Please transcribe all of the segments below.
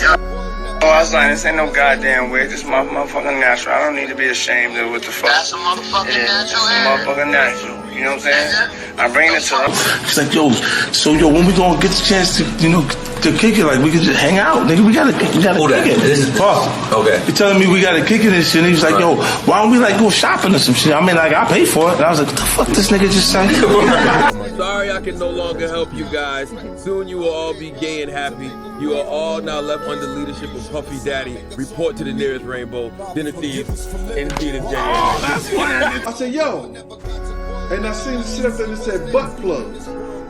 Oh, I was like, this ain't no goddamn way. This motherfucking natural. I don't need to be ashamed of what the fuck. That's a motherfucking natural. It's a motherfucking natural. You know what I'm saying? I bring it to them. It's like, yo, so yo, when we gonna get the chance to, you know, to kick it, like we could just hang out, nigga. We gotta kick it. This is Puff. Okay. He telling me we gotta kick it and shit. And he was like, yo, why don't we like go shopping or some shit? I mean, like I pay for it. And I was like, what the fuck this nigga just said? Sorry I can no longer help you guys. Soon you will all be gay and happy. You are all now left under leadership of Puffy Daddy. Report to the nearest rainbow. Dinner thieves. And Peter J. I said, yo. And I seen the shit up there that said butt plugs.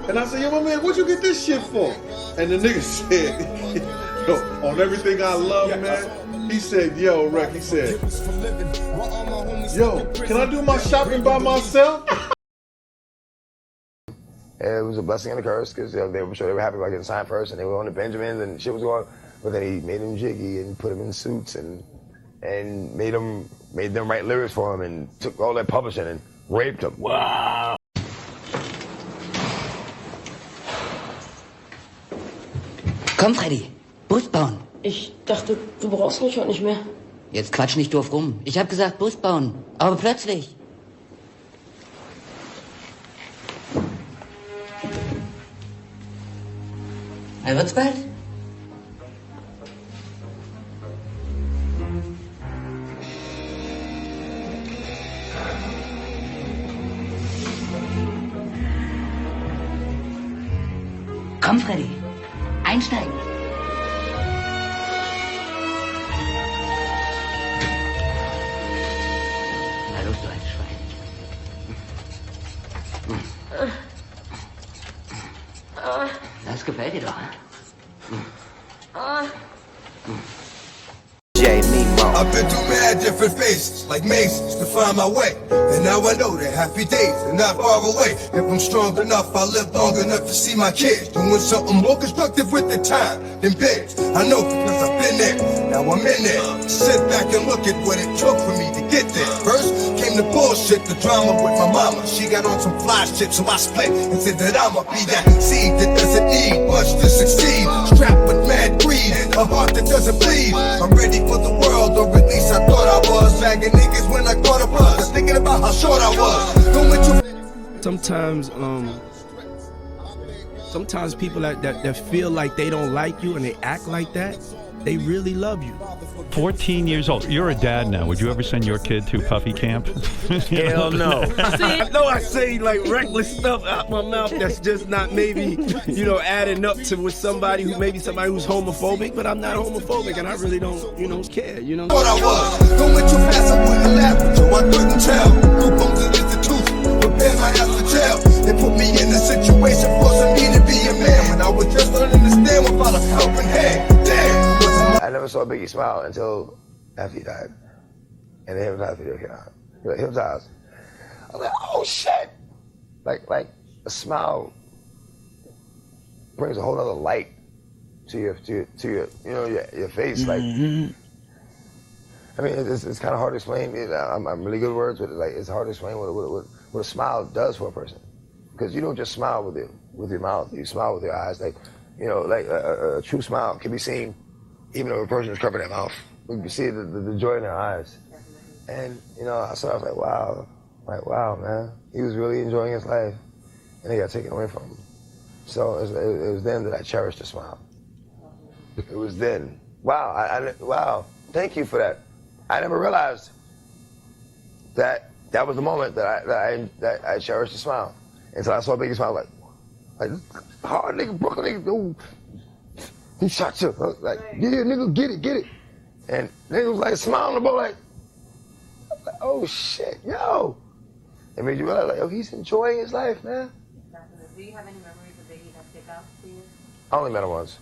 And I said, yo, my man, what'd you get this shit for? And the nigga said, yo, on everything I love, man, he said, yo, Rick, he said, yo, can I do my shopping by myself? It was a blessing and a curse because they were sure they were happy about getting signed first, and they were on the Benjamins and shit was going. But then he made them jiggy and put them in suits and made them write lyrics for him and took all that publishing and raped them. Wow. Komm, Freddy, Bus bauen. Ich dachte, du brauchst mich heute nicht mehr. Jetzt quatsch nicht doof rum. Ich hab gesagt, Bus bauen. Aber plötzlich. Wird's bald? Komm, Freddy. Einsteigen. Na los, du altes Schwein. Das gefällt dir doch, hm? I've been through mad different phases, like mazes, to find my way. And now I know that happy days are not far away. If I'm strong enough, I'll live long enough to see my kids doing something more constructive with their time than bigs. I know because I've been there, now I'm in there. Sit back and look at what it took for me to get there. First came the bullshit, the drama with my mama. She got on some fly shit, so I split and said that I'ma be that seed that doesn't need much to succeed. Strapped with mad greed, a heart that doesn't bleed. I'm ready for the world, or at least I thought I was. Bagging niggas when I caught a buzz, thinking about how short I was. Sometimes people that feel like they don't like you and they act like that, they really love you. 14 years old. You're a dad now. Would you ever send your kid to Puffy camp? Hell no. I know I say like reckless stuff out my mouth that's just not maybe, you know, adding up to with somebody who's homophobic, but I'm not homophobic and I really don't, you know, care, you know. What I was, going too fast, I wouldn't laugh at you, I couldn't tell. Who comes in institution, prepare my ass for jail. They put me in a situation forcing me to be a man when I was just learning to stand without a helping hand. Damn. I never saw Biggie smile until after he died. And the Hypnotize video came out. Like, Hypnotize. I was like, oh shit! Like a smile brings a whole other light to your you know, your face. Like, I mean, it's kind of hard to explain. I'm really good at words, but like, it's hard to explain what a smile does for a person. Because you don't just smile with your mouth. You smile with your eyes. Like, you know, like a true smile can be seen even if a person is covering their mouth. We can see the joy in their eyes. And, you know, I was like, wow, man. He was really enjoying his life, and it got taken away from him. So it was then that I cherished the smile. It was then. Wow, wow, thank you for that. I never realized that was the moment that I cherished the smile. Until I saw Biggie smile, like hard nigga, Brooklyn nigga, ooh. He shot you. Like, yeah, nigga, get it. And nigga was like smiling about like, oh shit, yo. It made you realize like, yo, he's enjoying his life, man. Do you have any memories of Biggie that stick out to you? I only met him once.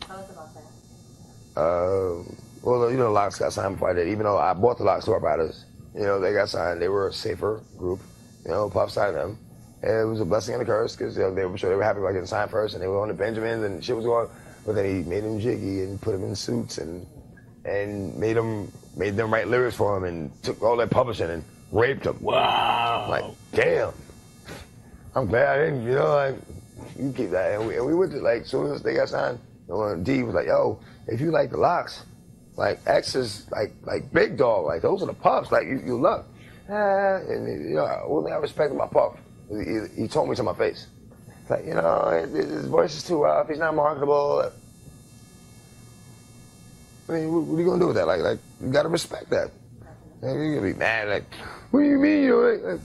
Tell us about that. Well, you know, the Locks got signed before I did. Even though I bought the Locks to our brothers, you know, they got signed. They were a safer group. You know, Puff signed them. And it was a blessing and a curse because they were sure they were happy about getting signed first, and they were on the Benjamins and shit was going. But then he made them jiggy and put them in suits and made them write lyrics for him and took all that publishing and raped them. Wow. Like, damn. I'm glad I didn't, you know, like, you keep that. And we went to, like, as soon as they got signed, And D was like, yo, if you like the locks, like X is like big dog, like those are the pups, like you look. And you know, one thing I respected my pup, he told me to my face. Like, you know, his voice is too rough, he's not marketable. I mean, what are you gonna do with that? Like you gotta respect that. You're gonna be mad, like, what do you mean? You know, like,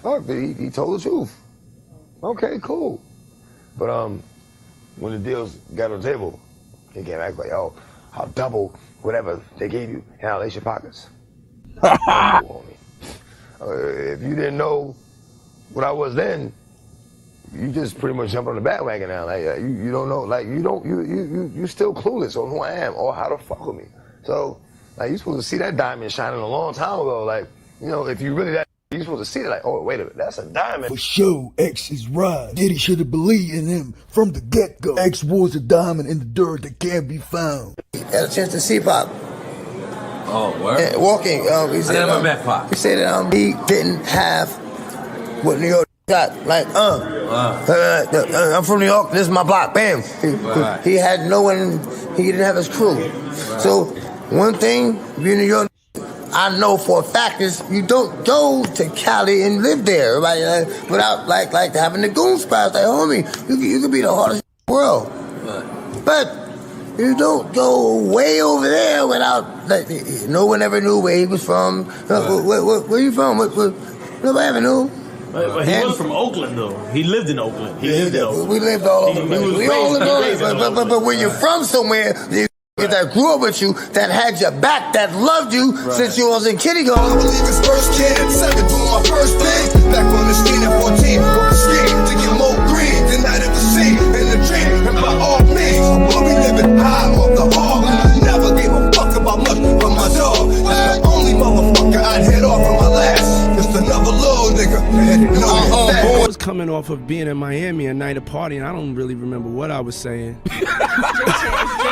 fuck, he told the truth. Okay, cool. But when the deals got on the table, he came back like, oh, I'll double whatever they gave you and I'll lace your pockets. If you didn't know what I was then, you just pretty much jump on the bandwagon now. Like you don't know, like you still clueless on who I am or how to fuck with me. So like you supposed to see that diamond shining a long time ago. Like, you know, if you really that, you supposed to see it like, oh wait a minute, that's a diamond. For sure, X is right. Diddy should have believed in him from the get-go. X was a diamond in the dirt that can't be found. Had a chance to see Pop. Oh, word? Yeah, walking. He said, I never met Pop. He said that he didn't have what New York got. Like, I'm from New York. This is my block. Bam. He had no one. He didn't have his crew. Right. So one thing, being in New York, I know for a fact is you don't go to Cali and live there, right? Without like having the goon spots. Like, homie, you could be the hardest in the world, but you don't go way over there without. Like, no one ever knew where he was from. Where you from? Nobody ever knew. But he wasn't from Oakland, though. He lived in Oakland. He lived in Oakland. We lived all over. We all lived all over. But when you're from somewhere, that grew up with you, that had your back, that loved you since you was in kindergarten. I believe his first kid, 7 doing my first thing. Back on the scene at 14, with a scheme to get more green than I'd ever seen in the dream. And by all means, I will be living high off the hog. I never gave a fuck about much from my dog. That's the only motherfucker I'd head off from my last. Just another little nigga. I was coming off of being in Miami a night of partying. I don't really remember what I was saying.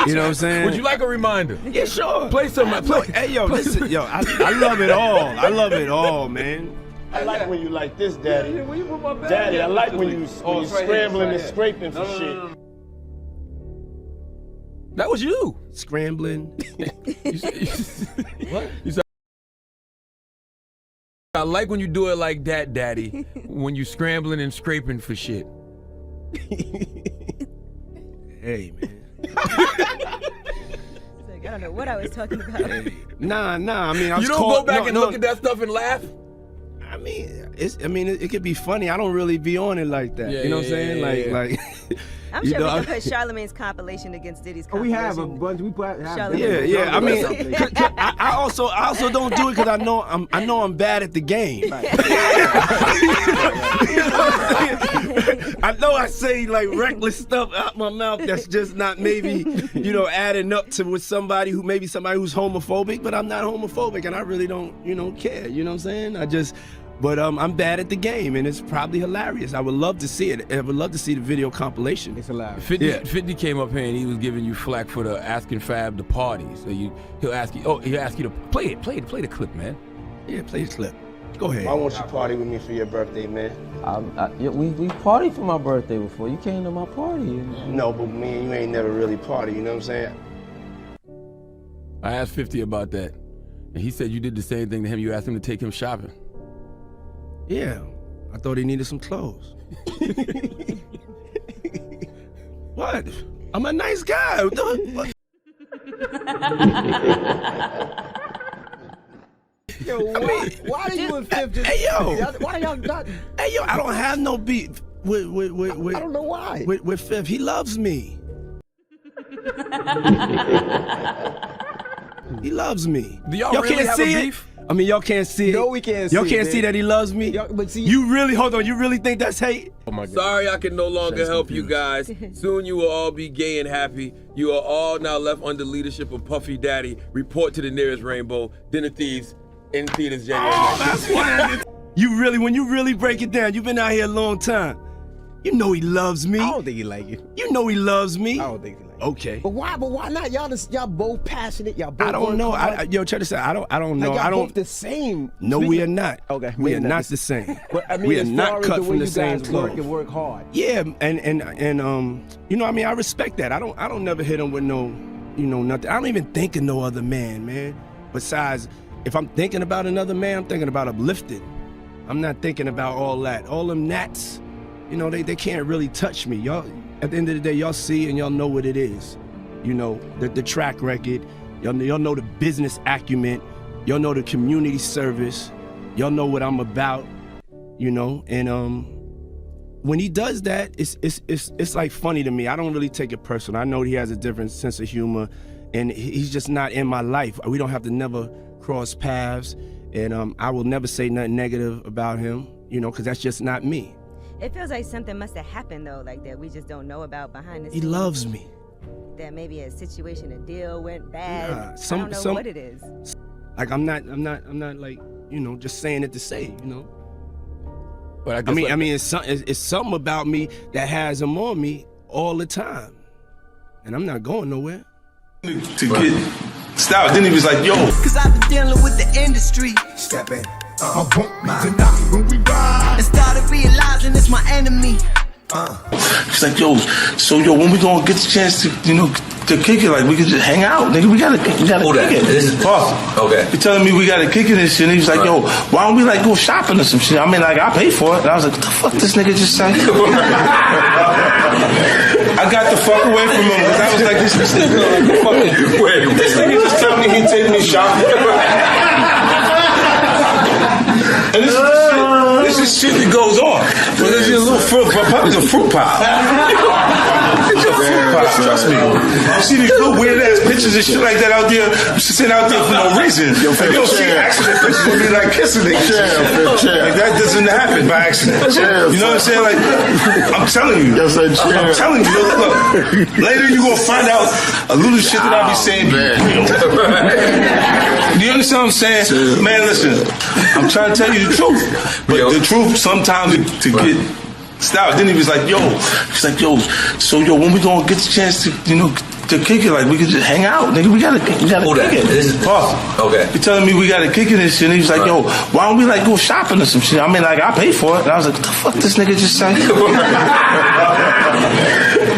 You know what I'm saying? Would you like a reminder? Yeah, sure. Play some. Hey, yo, listen, yo, I love it all. I love it all, man. I like when you like this, Daddy. Daddy, I like when you scrambling and scraping for shit. That was you. Scrambling. What? You said, I like when you do it like that, Daddy. When you scrambling and scraping for shit. Hey, man. I don't know what I was talking about. Hey. Nah. I mean, you don't go back and look at that stuff and laugh. I mean, it could be funny. I don't really be on it like that. Yeah, you know what I'm saying? Like. I'm sure we can put Charlamagne's compilation against Diddy's compilation. We have a bunch. We put. Yeah. I mean, I also don't do it because I know I'm bad at the game. Right. I know I say like reckless stuff out my mouth that's just not maybe, you know, adding up to with somebody who's homophobic, but I'm not homophobic and I really don't, you know, care. You know what I'm saying? But I'm bad at the game, and it's probably hilarious. I would love to see it. I would love to see the video compilation. It's hilarious. 50 came up here and he was giving you flack for the asking Fab to party. So he'll ask you to play the clip, man. Yeah, play the clip. Go ahead. I want you to party with me for your birthday, man. We partied for my birthday before. You came to my party. No, but me and you ain't never really party. You know what I'm saying? I asked 50 about that, and he said you did the same thing to him. You asked him to take him shopping. Yeah, I thought he needed some clothes. What? I'm a nice guy. What? Yo, why are you and Fifth just... Hey, yo. Why y'all not... Hey, yo, I don't have no beef with I don't know why. With Fifth. He loves me. He loves me. Do y'all really can't have see a it? beef? I mean, y'all can't see it. No, we can't see it. Y'all can't see that he loves me? But see, you really think that's hate? Oh my God. Sorry I can no longer help you guys. Soon you will all be gay and happy. You are all now left under leadership of Puffy Daddy. Report to the nearest rainbow. Dinner Thieves in theaters January 19th. That's why. When you really break it down, you've been out here a long time. You know he loves me. I don't think he like you. You know he loves me. I don't think he like you. Okay. But why not? Y'all both passionate. Y'all both. I don't know. Yo, check this out. I don't know. Like I don't. both the same. No, we are not. Okay. We are not the same. But I mean, we are as not far as cut the way from the you same guys cloth. work and work hard. Yeah, and you know, I mean, I respect that. I don't never hit him with no, you know, nothing. I don't even think of no other man. Besides, if I'm thinking about another man, I'm thinking about uplifted. I'm not thinking about all that. All them gnats, you know, they can't really touch me. Y'all, at the end of the day, y'all see and y'all know what it is. You know, the track record. Y'all know the business acumen. Y'all know the community service. Y'all know what I'm about. You know, and when he does that, it's like funny to me. I don't really take it personal. I know he has a different sense of humor, and he's just not in my life. We don't have to never cross paths, and I will never say nothing negative about him, you know, because that's just not me. It feels like something must have happened though, like that we just don't know about behind the scenes. He loves me. That maybe a situation, a deal went bad. Nah, I don't know what it is. Like I'm not like, you know, just saying it to say, you know. But I mean, it's something about me that has him on me all the time, and I'm not going nowhere. To get stopped, then he was like, yo. Cause I've been dealing with the industry. Step in. I want me tonight when we ride. And started realizing it's my enemy. He's like, yo, so when we gonna get the chance to, you know, to kick it, like we could just hang out, nigga. We gotta kick it. This is awesome. Okay. He telling me we gotta kick it and shit. And he was like, yo, why don't we like go shopping or some shit? I mean, like I pay for it. And I was like, what the fuck this nigga just said? I got the fuck away from him because I was like, this nigga, fucking, wait, this nigga just tell me he take me shopping. And this is shit that goes on. Well, there's a little fruit pie. It's a fruit pie. It's a fruit pie, trust me. You see these little weird ass pictures and shit like that out there, sitting out there for no reason. You don't see accident pictures of me like kissing niggas. Like that doesn't happen by accident. You know what I'm saying? Like, I'm telling you. I'm telling you. Look, later you gonna find out a little shit that I be saying. Do you understand what I'm saying? Man, listen, I'm trying to tell you the truth. But the truth sometimes to get stopped. Then he was like, he's like, so when we gonna get the chance to, you know, to kick it, like we could just hang out, nigga. We gotta kick it. This is awesome. Okay. He telling me we gotta kick it and shit. And he was like, yo, why don't we like go shopping or some shit? I mean, like I pay for it. And I was like, what the fuck this nigga just said?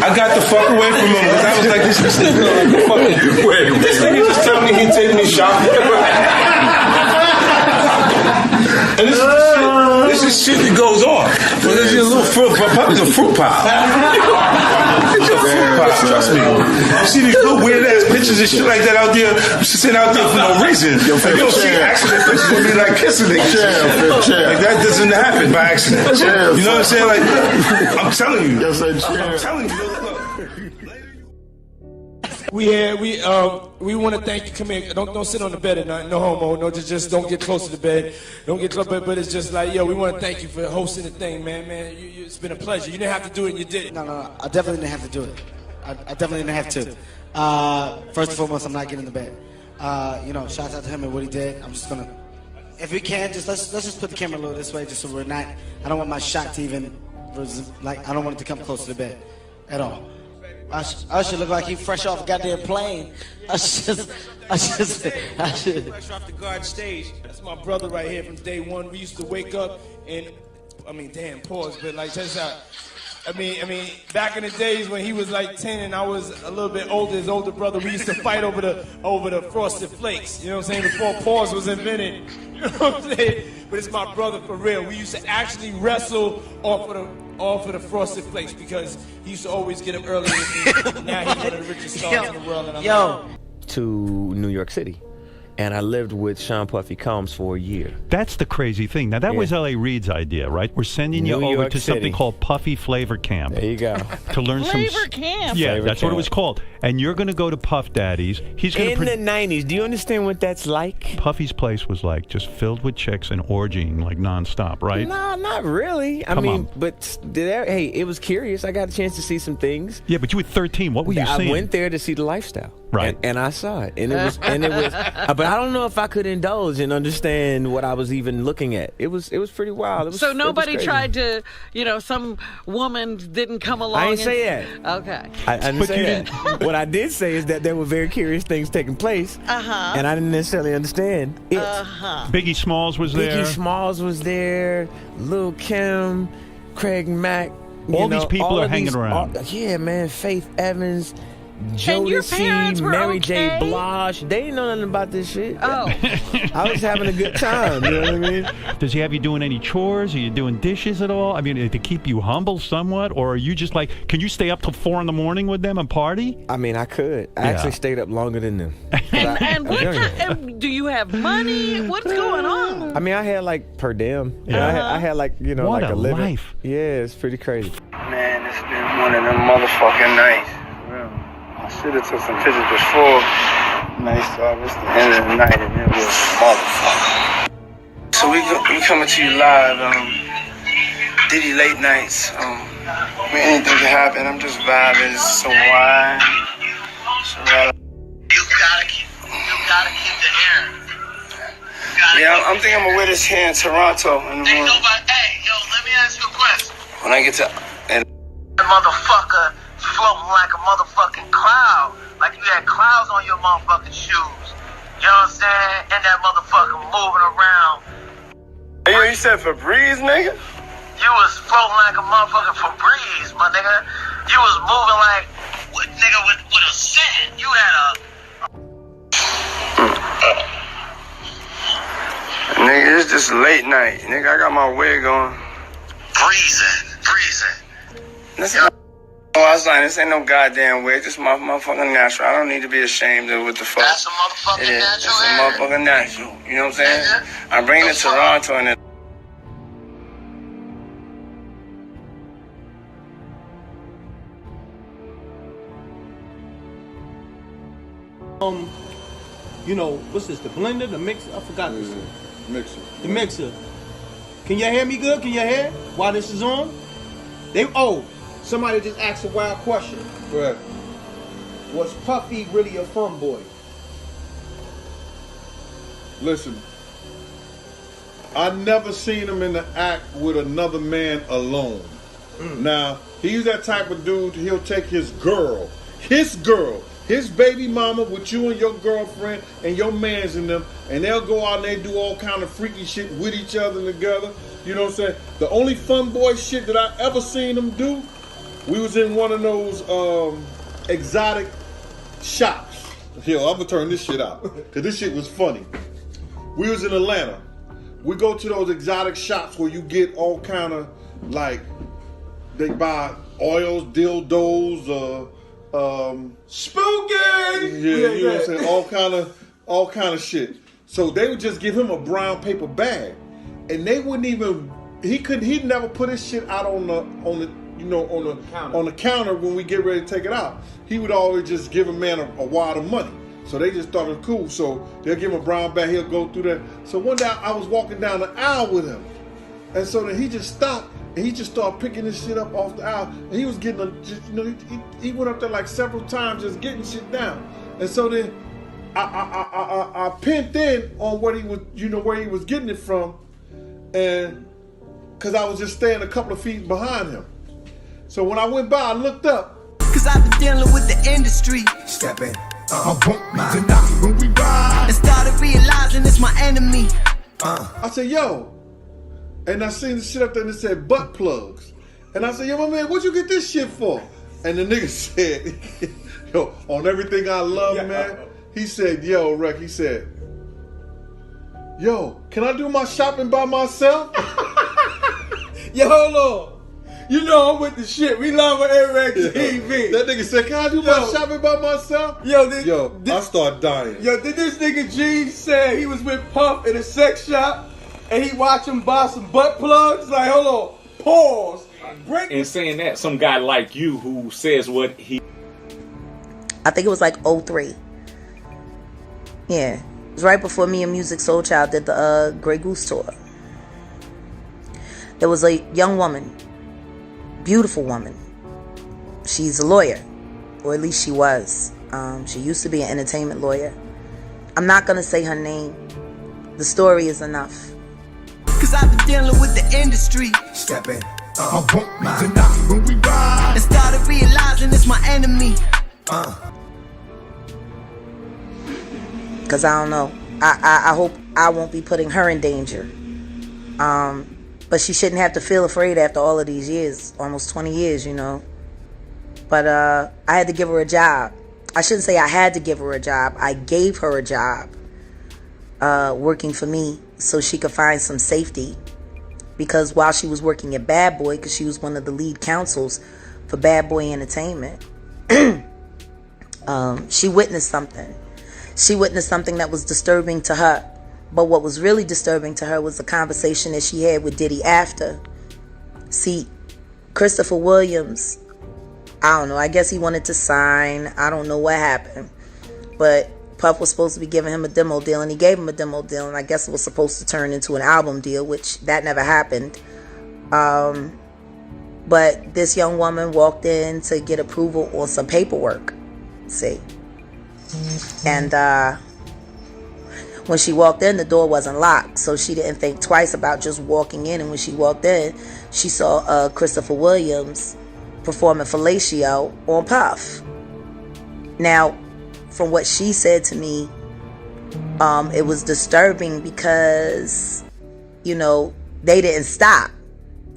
I got the fuck away from him because I was like, this nigga, fucking, wait, this nigga just tell me he take me shopping. And this is shit that goes on. Well, there's a little fruit pie. It's a fruit pie. It's a fruit pie, trust me. You see these little weird ass pictures and shit like that out there, sitting out there for no reason. You don't see accident pictures of me like kissing niggas. Like that doesn't happen by accident. You know what I'm saying? Like, I'm telling you. I'm telling you. We want to thank you. Come here. Don't sit on the bed at night. No homo. No, just don't get close to the bed. Don't get close. But it's just like, yo, we want to thank you for hosting the thing, man. It's been a pleasure. You didn't have to do it, and you did it. No. I definitely didn't have to do it. I definitely didn't have to. First and foremost, I'm not getting in the bed. You know, shout out to him and what he did. I'm just gonna, if we can, let's just put the camera a little this way, just so we're not. I don't want my shot to even, like, I don't want it to come close to the bed, at all. I should look like he fresh off a goddamn plane. I should. Fresh off the guard stage. That's my brother right here from day one. We used to wake up and, damn, pause, but like, check this out. I mean, back in the days when he was like 10 and I was a little bit older, his older brother, we used to fight over the Frosted Flakes. You know what I'm saying? Before pause was invented. You know what I'm saying? But it's my brother for real. We used to actually wrestle off of the Frosted Flakes because he used to always get up early with me. Now he's one of the richest stars in the world. And I'm to New York City. And I lived with Sean Puffy Combs for a year. That's the crazy thing. Now, that was L.A. Reid's idea, right? We're sending you over to something called Puffy Flavor Camp. There you go. To learn Flavor Camp? Yeah, Flavor that's Camp. what it was called. And you're going to go to Puff Daddy's. He's going in the 90s. Do you understand what that's like? Puffy's place was like just filled with chicks and orgying like nonstop, right? No, not really. I mean, but hey, it was curious. I got a chance to see some things. Yeah, but you were 13. What were you seeing? I went there to see the lifestyle. Right. And I saw it, and it was, but I don't know if I could indulge and understand what I was even looking at. It was pretty wild. So nobody tried to, some woman didn't come along. I didn't say that. Okay. I didn't say that. What I did say is that there were very curious things taking place, and I didn't necessarily understand it. Biggie Smalls was there. Biggie Smalls was there. Lil' Kim, Craig Mack. All these people are hanging around. Yeah, man. Faith Evans. And your parents Jodeci, were Mary okay? J. Blige, they didn't know nothing about this shit. Oh. I was having a good time, you know what I mean? Does he have you doing any chores? Are you doing dishes at all? I mean, to keep you humble somewhat? Or are you just like, can you stay up till 4 in the morning with them and party? I mean, I could. I actually stayed up longer than them. And do you have money? What's going on? I mean, I had like per diem. I had like, What like a a living. life. Yeah, it's pretty crazy. Man, it's been one of them motherfucking nights. I should have took some pictures before. Nice, it's the end of the night and it was motherfucker. So we coming to you live, Diddy late nights. Anything can happen. I'm just vibing. It's so wide. You gotta keep the hair. Yeah, I'm thinking I'm gonna wear this hair in Toronto. Ain't nobody. Hey, yo, let me ask you a question. When I get to motherfucker floating like a motherfucking cloud, like you had clouds on your motherfucking shoes. You know what I'm saying? And that motherfucker moving around. Hey, you said Febreze, nigga? You was floating like a motherfucking Febreze, my nigga. You was moving like, nigga, with a scent. You had a... Nigga, it's just late night. Nigga, I got my wig on. Breezing. Listen. Oh, I was like, this ain't no goddamn wig. This is my motherfucking natural. I don't need to be ashamed of what the fuck. That's a motherfucking natural. It's a motherfucking natural. You know what I'm saying? Yeah. I'm bringing it to Toronto and what's this? The blender, the mixer? I forgot this. Mixer. The mixer. Can you hear me good? Can you hear? While this is on? Somebody just asked a wild question. Right. Was Puffy really a fun boy? Listen, I never seen him in the act with another man alone. Now, he's that type of dude, he'll take his girl, his baby mama with you and your girlfriend and your mans in them, and they'll go out and they do all kind of freaky shit with each other together. You know what I'm saying? The only fun boy shit that I ever seen him do, we was in one of those exotic shops. Yo, I'm gonna turn this shit out, cause this shit was funny. We was in Atlanta. We go to those exotic shops where you get all kind of, like, they buy oils, dildos, spooky. Yeah, you know what I'm saying? All kind of shit. So they would just give him a brown paper bag, and they wouldn't even. He'd never put his shit out on the counter when we get ready to take it out. He would always just give a man a wad of money. So they just thought it was cool. So they'll give him a brown bag. He'll go through that. So one day I was walking down the aisle with him, and so then he just stopped and he just started picking this shit up off the aisle. And he was getting, he went up there like several times just getting shit down. And so then I pinned in on what he was, where he was getting it from, and because I was just staying a couple of feet behind him. So when I went by, I looked up. Cause I've been dealing with the industry. Step in. When we ride. And started realizing it's my enemy. I said, yo. And I seen the shit up there and it said butt plugs. And I said, yo, my man, what'd you get this shit for? And the nigga said, yo, on everything I love, man. He said, yo, Rec, he said, yo, can I do my shopping by myself? Yo, hold on. You know I'm with the shit. We love Eric TV. That nigga said, can I do my shopping by myself? I start dying. Yo, did this nigga G say he was with Puff in a sex shop and he watched him buy some butt plugs? Like, hold on, pause. And saying that, some guy like you who says what he... I think it was like 03. Yeah. It was right before me and Music Soul Child did the Grey Goose tour. There was a young woman, beautiful woman. She's a lawyer, or at least she was. She used to be an entertainment lawyer. I'm not going to say her name. The story is enough. Cause I've been dealing with the industry. Step in. I won't be denied when we ride. And started realizing it's my enemy. Cause I don't know. I hope I won't be putting her in danger. But she shouldn't have to feel afraid after all of these years, almost 20 years, you know. But I had to give her a job. I shouldn't say I had to give her a job. I gave her a job working for me so she could find some safety. Because while she was working at Bad Boy, because she was one of the lead counsels for Bad Boy Entertainment, she witnessed something. She witnessed something that was disturbing to her. But what was really disturbing to her was the conversation that she had with Diddy after. See, Christopher Williams, I don't know, I guess he wanted to sign. I don't know what happened. But Puff was supposed to be giving him a demo deal, and he gave him a demo deal, and I guess it was supposed to turn into an album deal, which that never happened. But this young woman walked in to get approval on some paperwork. See? And when she walked in, the door wasn't locked, so she didn't think twice about just walking in. And when she walked in, she saw Christopher Williams performing fellatio on Puff. Now, from what she said to me, it was disturbing because, you know, they didn't stop.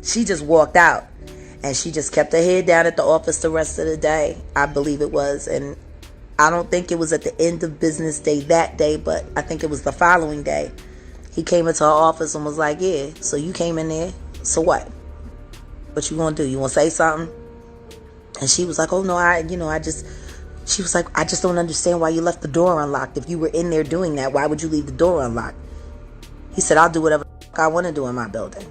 She just walked out, and she just kept her head down at the office the rest of the day, I believe it was. And I don't think it was at the end of business day that day, but I think it was the following day. He came into her office and was like, yeah, so you came in there, so what? What you gonna do? You wanna say something? And she was like, oh no, she was like, I just don't understand why you left the door unlocked. If you were in there doing that, why would you leave the door unlocked? He said, I'll do whatever I want to do in my building.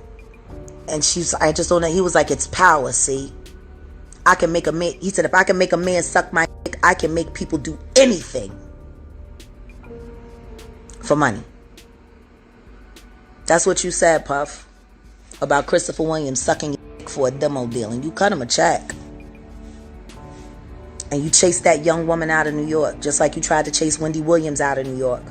And I just don't know. He was like, it's power, see? I can make a man, he said, if I can make a man suck my dick, I can make people do anything for money. That's what you said, Puff, about Christopher Williams sucking your dick for a demo deal. And you cut him a check. And you chased that young woman out of New York, just like you tried to chase Wendy Williams out of New York.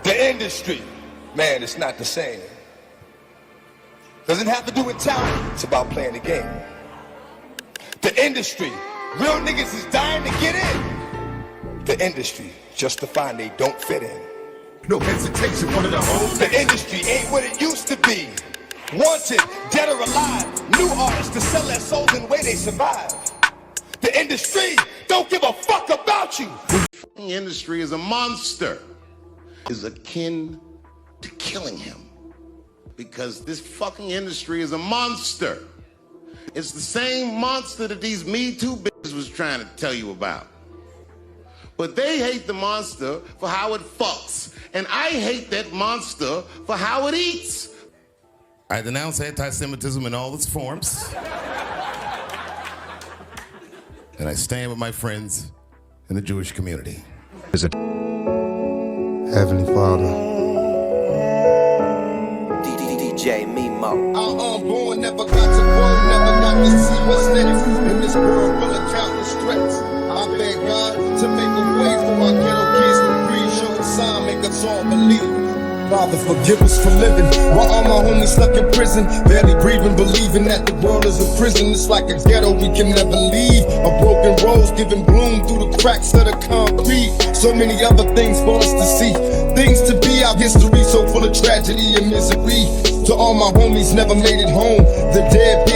The industry, man, it's not the same. Doesn't have to do with talent, it's about playing the game. The industry, real niggas is dying to get in. The industry, just to find they don't fit in. No hesitation, one of the hoes. The industry ain't what it used to be. Wanted, dead or alive, new artists to sell their souls in the way they survive. The industry don't give a fuck about you. The industry is a monster. Is akin to killing him. Because this fucking industry is a monster. It's the same monster that these Me Too bitches was trying to tell you about. But they hate the monster for how it fucks. And I hate that monster for how it eats. I denounce anti-Semitism in all its forms. And I stand with my friends in the Jewish community. Heavenly Father, DJ Mimo. Our unborn never got to grow, never got to see what's next. In this world full of countless threats, I beg God to make a way for our ghetto kids to breathe, show a sign, make us all believe. Father, forgive us for living while all my homies stuck in prison, barely breathing, believing that the world is a prison. It's like a ghetto we can never leave. A broken rose giving bloom through the cracks of the concrete. So many other things for us to see, things to be. Our history so full of tragedy and misery. To all my homies never made it home, the dead